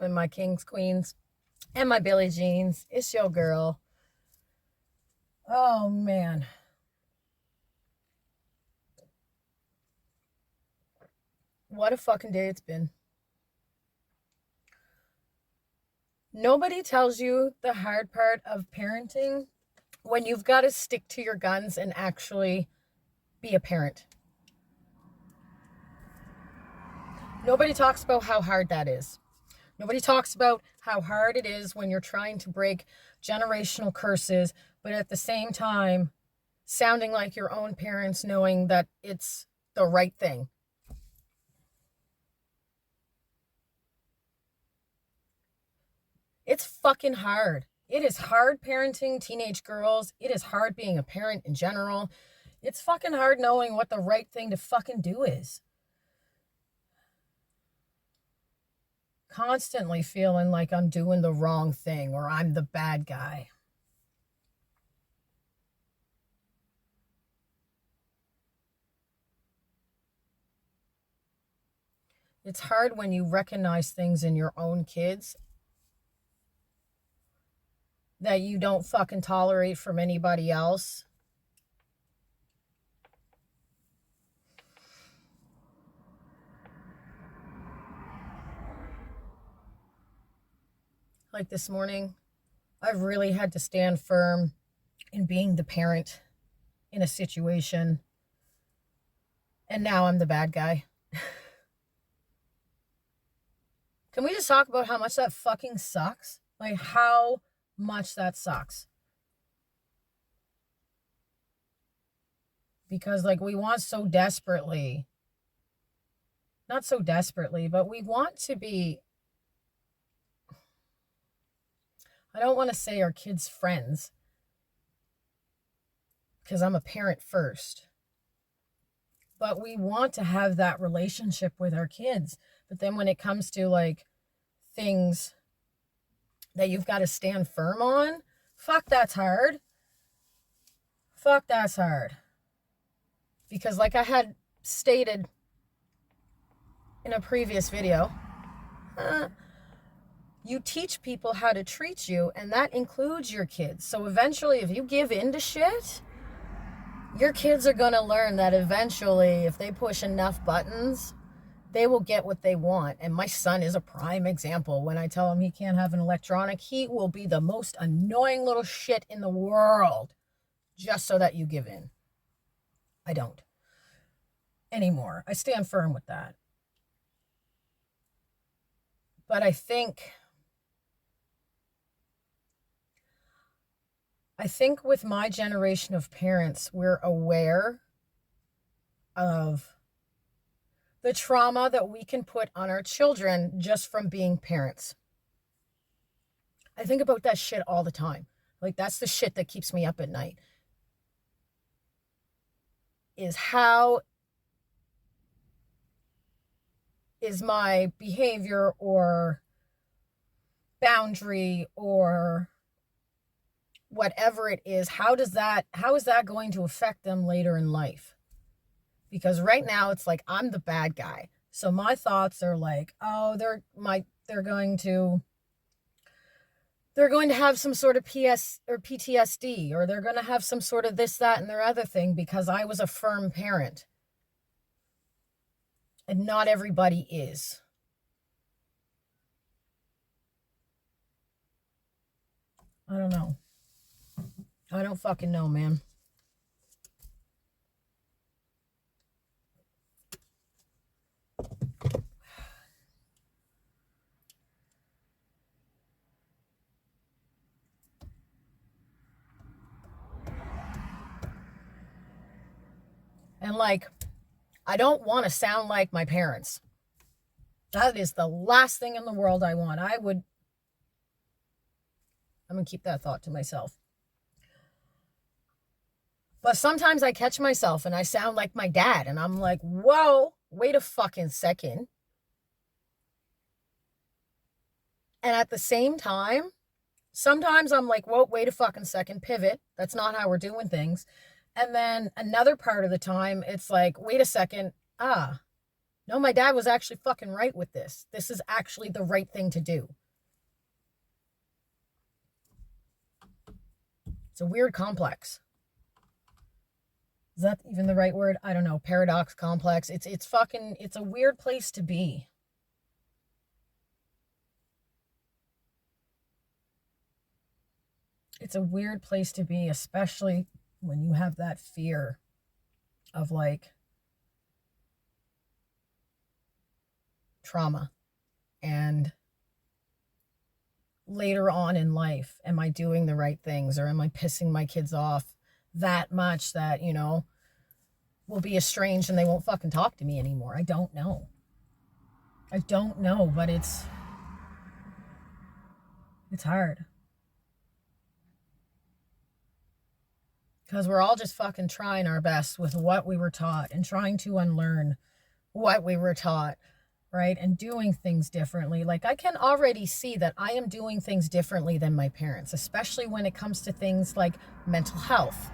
in my Kings, Queens, and my Billie Jeans. It's your girl. Oh, man. What a fucking day it's been. Nobody tells you the hard part of parenting when you've got to stick to your guns and actually be a parent. Nobody talks about how hard that is. Nobody talks about how hard it is when you're trying to break generational curses, but at the same time, sounding like your own parents, knowing that it's the right thing. It's fucking hard. It is hard parenting teenage girls. It is hard being a parent in general. It's fucking hard knowing what the right thing to fucking do is. Constantly feeling like I'm doing the wrong thing or I'm the bad guy. It's hard when you recognize things in your own kids that you don't fucking tolerate from anybody else. Like this morning, I really had to stand firm in being the parent in a situation. And now I'm the bad guy. Can we just talk about how much that fucking sucks? Like how much that sucks. Because like we want so desperately, not so desperately, but we want to be, I don't want to say our kids' friends, because I'm a parent first. But we want to have that relationship with our kids. But then when it comes to like things that you've got to stand firm on, fuck, that's hard. Fuck, that's hard. Because like I had stated in a previous video, you teach people how to treat you, and that includes your kids. So eventually, if you give in to shit, your kids are going to learn that eventually, if they push enough buttons, they will get what they want. And my son is a prime example. When I tell him he can't have an electronic, he will be the most annoying little shit in the world just so that you give in. I don't anymore. I stand firm with that. But I think with my generation of parents, we're aware of the trauma that we can put on our children just from being parents. I think about that shit all the time. Like, that's the shit that keeps me up at night. Is how is my behavior or boundary or whatever it is, how is that going to affect them later in life? Because right now it's like I'm the bad guy. So my thoughts are like, oh, they're going to have some sort of PS or PTSD, or they're going to have some sort of this, that, and their other thing because I was a firm parent. And not everybody is. I don't know. I don't fucking know, man. And like, I don't want to sound like my parents. That is the last thing in the world I want. I'm going to keep that thought to myself. But sometimes I catch myself and I sound like my dad. And I'm like, whoa, wait a fucking second. And at the same time, sometimes I'm like, whoa, wait a fucking second, pivot. That's not how we're doing things. And then another part of the time, it's like, wait a second. No, my dad was actually fucking right with this. This is actually the right thing to do. It's a weird complex. Is that even the right word? I don't know. Paradox complex. It's a weird place to be. It's a weird place to be, especially when you have that fear of like trauma and later on in life, am I doing the right things or am I pissing my kids off that much that, will be estranged and they won't fucking talk to me anymore? I don't know. But it's hard. Because we're all just fucking trying our best with what we were taught and trying to unlearn what we were taught, right? And doing things differently. Like, I can already see that I am doing things differently than my parents, especially when it comes to things like mental health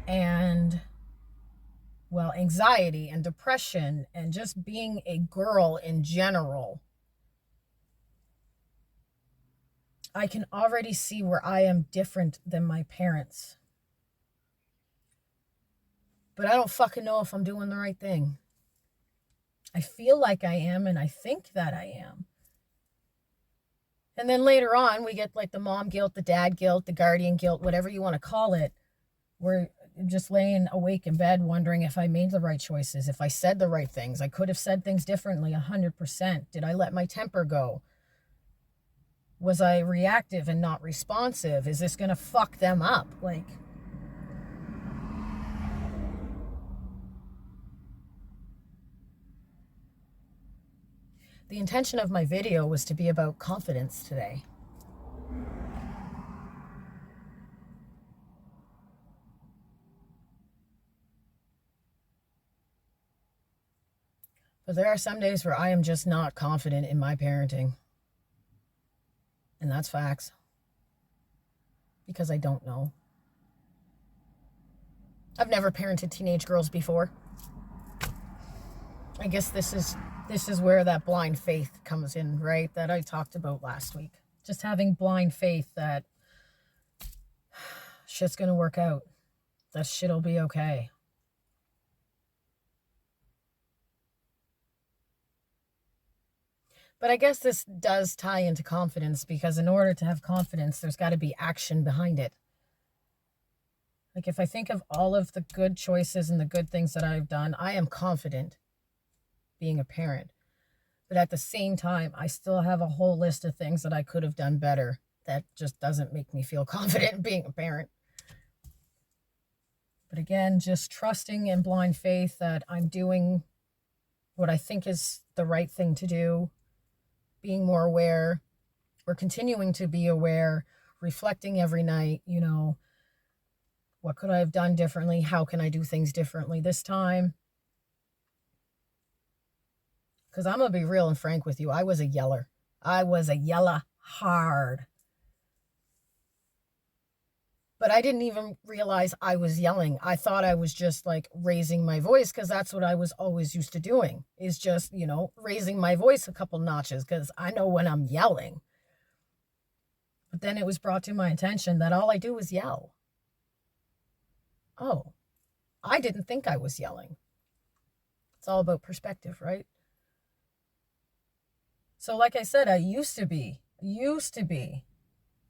and, well, anxiety and depression and just being a girl in general. I can already see where I am different than my parents. But I don't fucking know if I'm doing the right thing. I feel like I am, and I think that I am. And then later on, we get like the mom guilt, the dad guilt, the guardian guilt, whatever you want to call it. We're just laying awake in bed wondering if I made the right choices, if I said the right things. I could have said things differently 100%. Did I let my temper go? Was I reactive and not responsive? Is this going to fuck them up? Like, the intention of my video was to be about confidence today. But there are some days where I am just not confident in my parenting. And that's facts. Because I don't know. I've never parented teenage girls before. I guess this is where that blind faith comes in, right? That I talked about last week. Just having blind faith that shit's gonna work out. That shit'll be okay. But I guess this does tie into confidence, because in order to have confidence, there's got to be action behind it. Like, if I think of all of the good choices and the good things that I've done, I am confident being a parent. But at the same time, I still have a whole list of things that I could have done better that just doesn't make me feel confident being a parent. But again, just trusting in blind faith that I'm doing what I think is the right thing to do, being more aware, or continuing to be aware, reflecting every night, what could I have done differently? How can I do things differently this time? Because I'm going to be real and frank with you. I was a yeller. I was a yeller hard. But I didn't even realize I was yelling. I thought I was just like raising my voice, because that's what I was always used to doing, is just, raising my voice a couple notches, because I know when I'm yelling. But then it was brought to my attention that all I do is yell. Oh, I didn't think I was yelling. It's all about perspective, right? So like I said, I used to be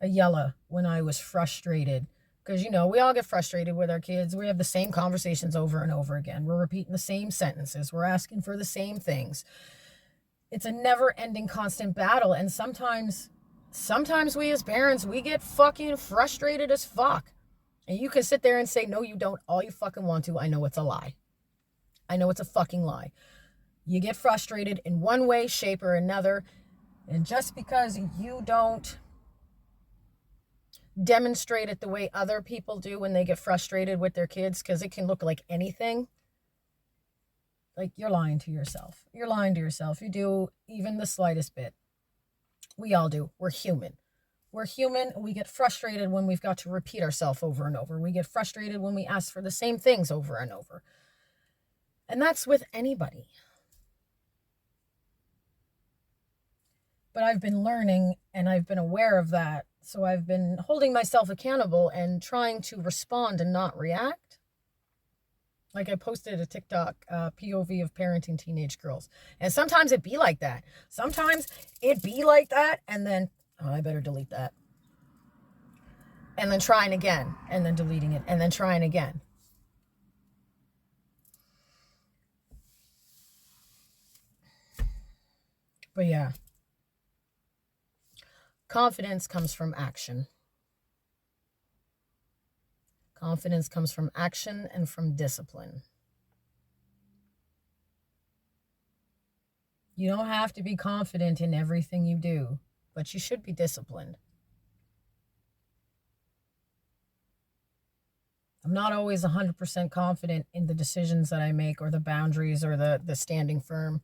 a yeller when I was frustrated. Because, we all get frustrated with our kids. We have the same conversations over and over again. We're repeating the same sentences. We're asking for the same things. It's a never-ending constant battle. And sometimes we as parents, we get fucking frustrated as fuck. And you can sit there and say, no, you don't, all you fucking want to. I know it's a lie. I know it's a fucking lie. You get frustrated in one way, shape, or another. And just because you don't demonstrate it the way other people do when they get frustrated with their kids, because it can look like anything, like, you're lying to yourself. You're lying to yourself. You do even the slightest bit. We all do. We're human. We're human. We get frustrated when we've got to repeat ourselves over and over. We get frustrated when we ask for the same things over and over. And that's with anybody. But I've been learning and I've been aware of that. So I've been holding myself accountable and trying to respond and not react. Like I posted a TikTok POV of parenting teenage girls. And sometimes it be like that. Sometimes it be like that. And then, oh, I better delete that. And then trying again. And then deleting it. And then trying again. But yeah. Confidence comes from action. Confidence comes from action and from discipline. You don't have to be confident in everything you do, but you should be disciplined. I'm not always 100% confident in the decisions that I make or the boundaries or the standing firm.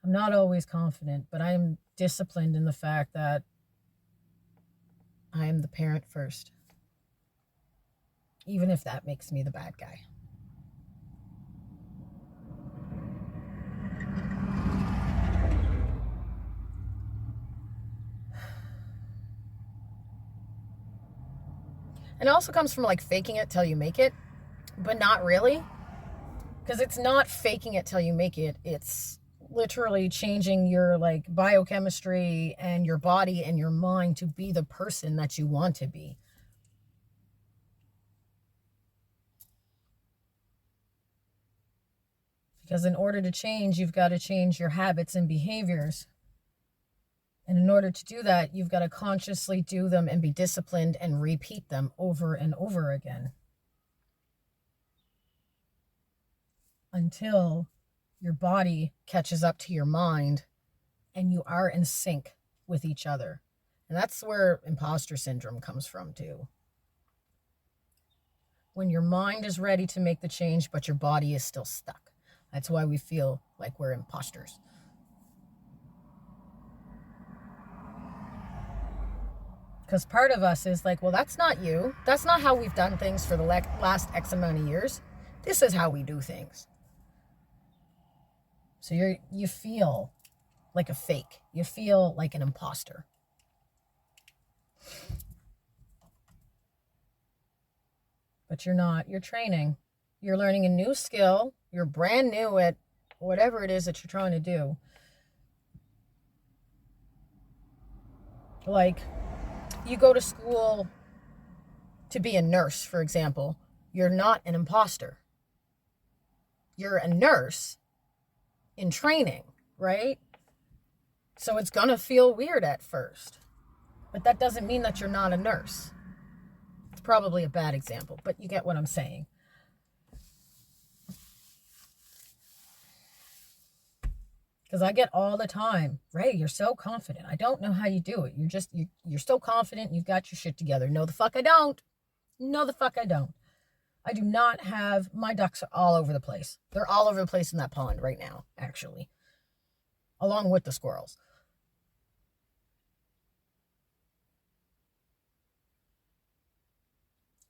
I'm not always confident, but I am disciplined in the fact that I am the parent first, even if that makes me the bad guy. And it also comes from like faking it till you make it, but not really. Because it's not faking it till you make it. It's literally changing your like biochemistry and your body and your mind to be the person that you want to be. Because in order to change, you've got to change your habits and behaviors. And in order to do that, you've got to consciously do them and be disciplined and repeat them over and over again. Until your body catches up to your mind and you are in sync with each other. And that's where imposter syndrome comes from too. When your mind is ready to make the change, but your body is still stuck. That's why we feel like we're imposters. Because part of us is like, well, that's not you. That's not how we've done things for the last X amount of years. This is how we do things. So you feel like a fake. You feel like an imposter. But you're not. You're training. You're learning a new skill. You're brand new at whatever it is that you're trying to do. Like, you go to school to be a nurse, for example. You're not an imposter. You're a nurse in training, right? So it's going to feel weird at first. But that doesn't mean that you're not a nurse. It's probably a bad example, but you get what I'm saying. Because I get all the time, Ray, you're so confident. I don't know how you do it. You're so confident. You've got your shit together. No, the fuck I don't. No, the fuck I don't. I do not have, my ducks are all over the place. They're all over the place in that pond right now, actually. Along with the squirrels.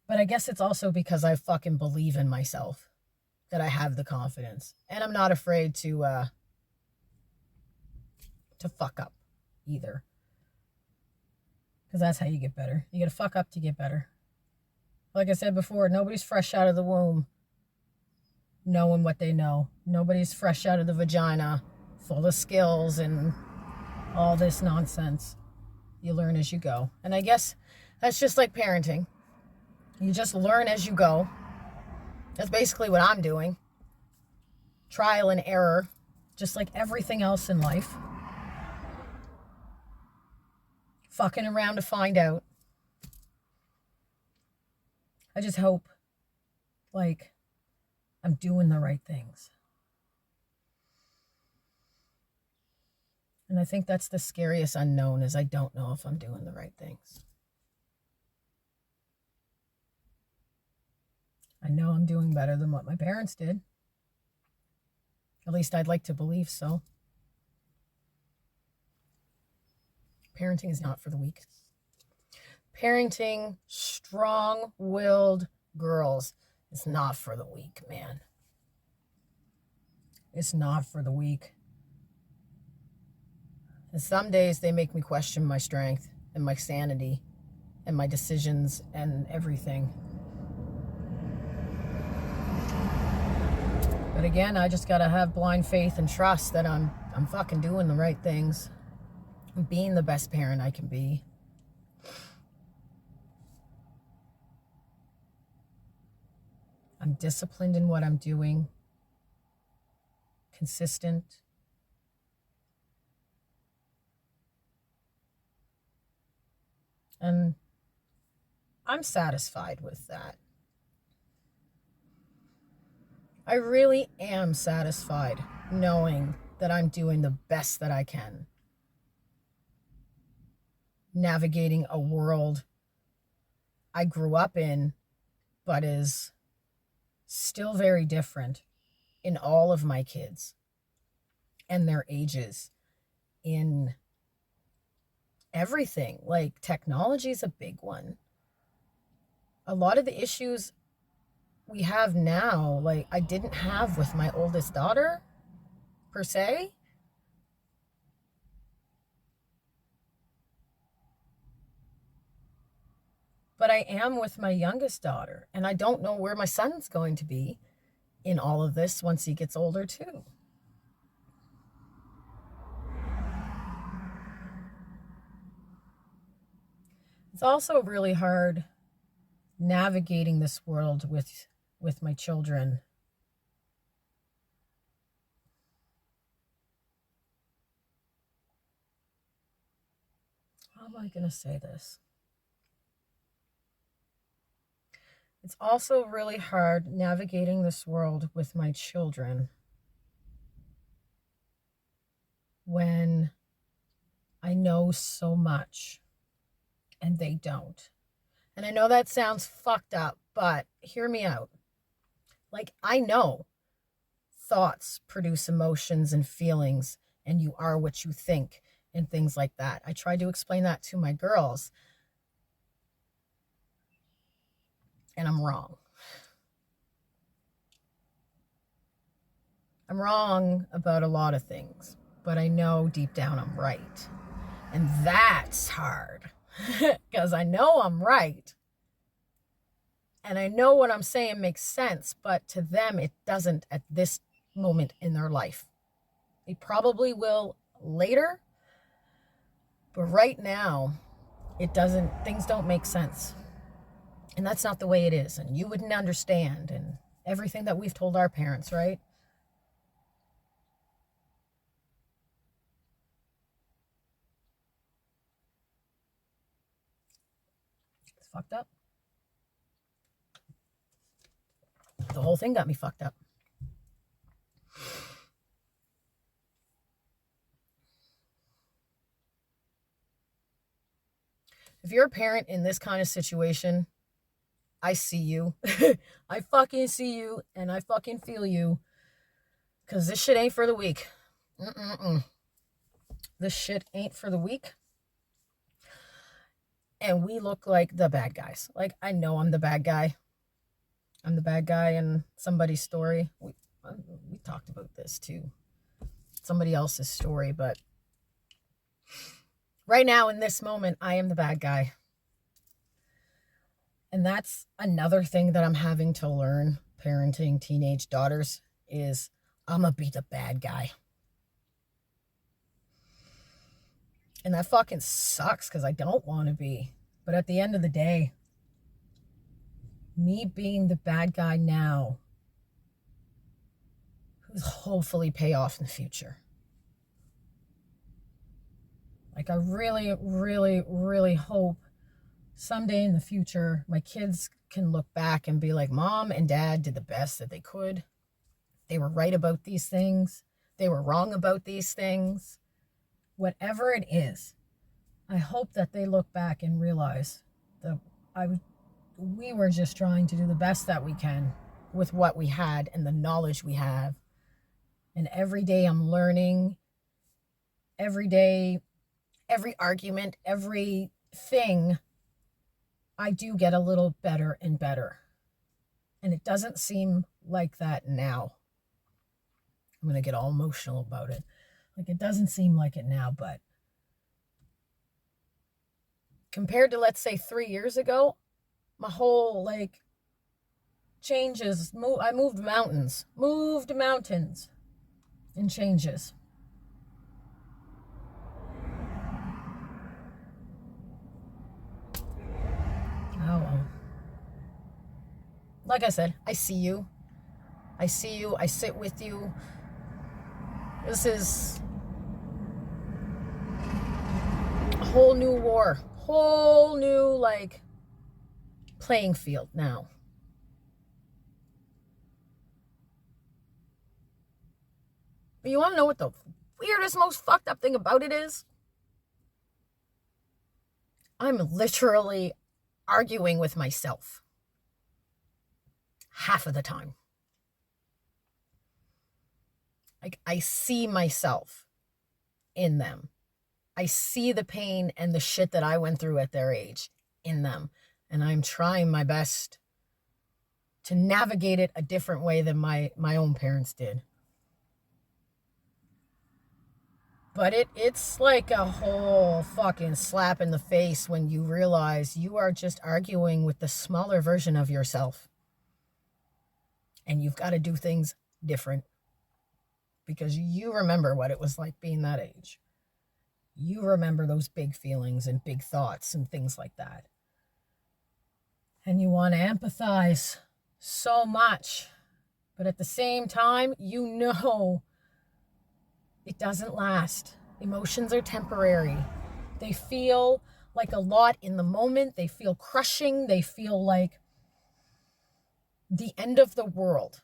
But I guess it's also because I fucking believe in myself that I have the confidence. And I'm not afraid to fuck up either. Because that's how you get better. You got to fuck up to get better. Like I said before, nobody's fresh out of the womb knowing what they know. Nobody's fresh out of the vagina full of skills and all this nonsense. You learn as you go. And I guess that's just like parenting. You just learn as you go. That's basically what I'm doing. Trial and error, just like everything else in life. Fucking around to find out. I just hope, like, I'm doing the right things. And I think that's the scariest unknown, is I don't know if I'm doing the right things. I know I'm doing better than what my parents did. At least I'd like to believe so. Parenting is not for the weak. Parenting strong-willed girls is not for the weak, man. It's not for the weak. And some days they make me question my strength and my sanity and my decisions and everything. But again, I just gotta have blind faith and trust that I'm fucking doing the right things. I'm being the best parent I can be. I'm disciplined in what I'm doing. Consistent. And I'm satisfied with that. I really am satisfied knowing that I'm doing the best that I can. Navigating a world I grew up in, but is still very different in all of my kids and their ages, in everything. Like, technology is a big one. A lot of the issues we have now, like, I didn't have with my oldest daughter, per se. But I am with my youngest daughter, and I don't know where my son's going to be in all of this once he gets older, too. It's also really hard navigating this world with my children. How am I going to say this? It's also really hard navigating this world with my children when I know so much and they don't. And I know that sounds fucked up, but hear me out. Like, I know thoughts produce emotions and feelings, and you are what you think, and things like that. I tried to explain that to my girls, and I'm wrong. I'm wrong about a lot of things, but I know deep down I'm right. And that's hard because I know I'm right. And I know what I'm saying makes sense, but to them, it doesn't at this moment in their life. It probably will later, but right now, it doesn't, things don't make sense. And that's not the way it is. And you wouldn't understand, and everything that we've told our parents, right? It's fucked up. The whole thing got me fucked up. If you're a parent in this kind of situation, I see you. I fucking see you, and I fucking feel you. Because this shit ain't for the weak. This shit ain't for the weak. And we look like the bad guys. Like, I know I'm the bad guy. I'm the bad guy in somebody's story. We talked about this too. Somebody else's story, but right now in this moment, I am the bad guy. And that's another thing that I'm having to learn parenting teenage daughters is I'm gonna be the bad guy. And that fucking sucks because I don't want to be. But at the end of the day, me being the bad guy now, who's hopefully pay off in the future. Like, I really, really, really hope someday in the future, my kids can look back and be like, Mom and Dad did the best that they could. They were right about these things. They were wrong about these things. Whatever it is, I hope that they look back and realize that we were just trying to do the best that we can with what we had and the knowledge we have. And every day I'm learning. Every day, every argument, everything, I do get a little better and better. And it doesn't seem like that now. I'm going to get all emotional about it. Like, it doesn't seem like it now, but compared to, let's say, 3 years ago, my whole, like, changes. I moved mountains and changes. Oh, well. Like I said, I see you. I sit with you. This is a whole new war. Whole new, like, playing field now. But you want to know what the weirdest, most fucked up thing about it is? I'm literally arguing with myself half of the time. Like, I see myself in them. I see the pain and the shit that I went through at their age in them. And I'm trying my best to navigate it a different way than my own parents did. But it's like a whole fucking slap in the face when you realize you are just arguing with the smaller version of yourself. And you've got to do things different because you remember what it was like being that age. You remember those big feelings and big thoughts and things like that. And you want to empathize so much. But at the same time, you know it doesn't last. Emotions are temporary. They feel like a lot in the moment. They feel crushing. They feel like the end of the world.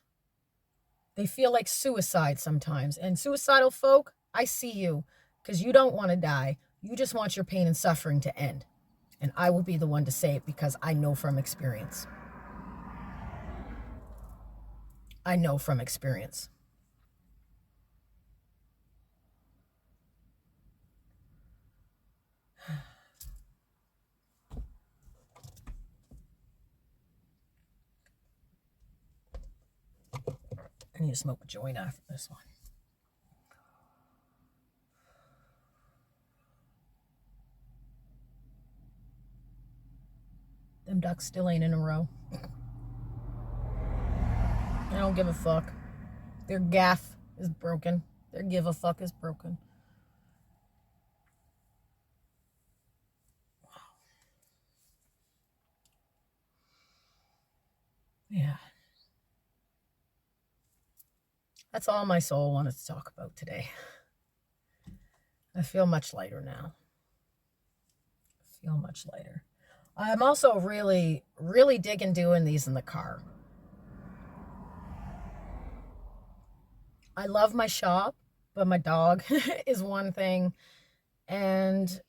They feel like suicide sometimes. And suicidal folk, I see you, because you don't want to die. You just want your pain and suffering to end. And I will be the one to say it because I know from experience. I know from experience. I need to smoke a joint after this one. Them ducks still ain't in a row. I don't give a fuck. Their gaff is broken. Their give a fuck is broken. Wow. Yeah. That's all my soul wanted to talk about today. I feel much lighter now. I'm also really, really digging doing these in the car. I love my shop, but my dog is one thing. And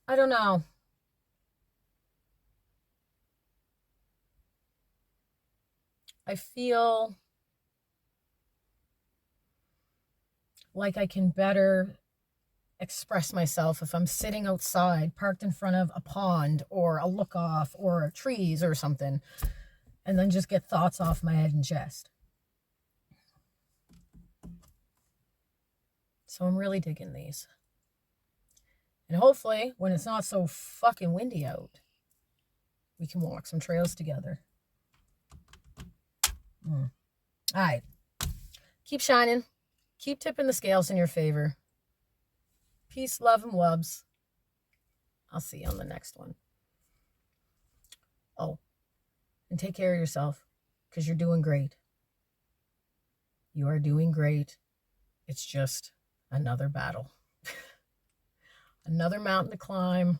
I don't know. I feel like I can better express myself if I'm sitting outside, parked in front of a pond or a look off or trees or something, and then just get thoughts off my head and chest. So I'm really digging these. And hopefully, when it's not so fucking windy out, we can walk some trails together. All right. Keep shining. Keep tipping the scales in your favor. Peace, love, and wubs. I'll see you on the next one. Oh, and take care of yourself because you're doing great. You are doing great. It's just another battle. Another mountain to climb.